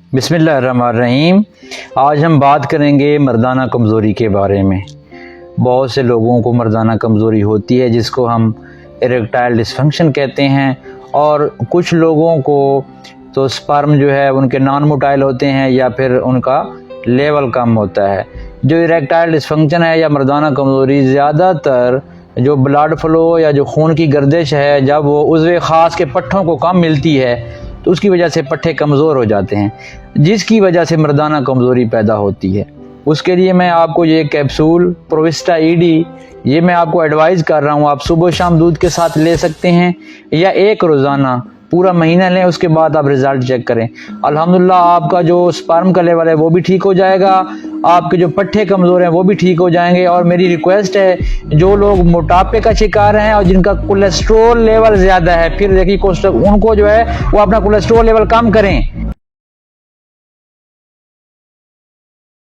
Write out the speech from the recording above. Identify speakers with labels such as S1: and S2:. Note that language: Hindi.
S1: बिस्मिल्लाहिर्रहमानिर्रहीम। आज हम बात करेंगे मर्दाना कमज़ोरी के बारे में। बहुत से लोगों को मर्दाना कमज़ोरी होती है जिसको हम इरेक्टाइल डिसफंक्शन कहते हैं, और कुछ लोगों को तो स्पर्म जो है उनके नॉन मोटाइल होते हैं या फिर उनका लेवल कम होता है। जो इरेक्टाइल डिसफंक्शन है या मर्दाना कमज़ोरी ज़्यादातर जो ब्लड फ्लो या जो खून की गर्दिश है, जब वो उज़्व ख़ास के पट्ठों को कम मिलती है तो उसकी वजह से पट्ठे कमज़ोर हो जाते हैं, जिसकी वजह से मर्दाना कमज़ोरी पैदा होती है। उसके लिए मैं आपको ये कैप्सूल प्रोविस्टा ईडी ये मैं आपको एडवाइज़ कर रहा हूँ। आप सुबह शाम दूध के साथ ले सकते हैं या एक रोज़ाना पूरा महीना लें, उसके बाद आप रिज़ल्ट चेक करें। अल्हम्दुलिल्लाह आपका जो स्पर्म का लेवल है वो भी ठीक हो जाएगा, आपके जो पट्ठे कमज़ोर हैं वो भी ठीक हो जाएंगे। और मेरी रिक्वेस्ट है, जो लोग मोटापे का शिकार हैं और जिनका कोलेस्ट्रॉल लेवल ज़्यादा है, फिर देखिए उनको जो है वो अपना कोलेस्ट्रॉल लेवल कम करें।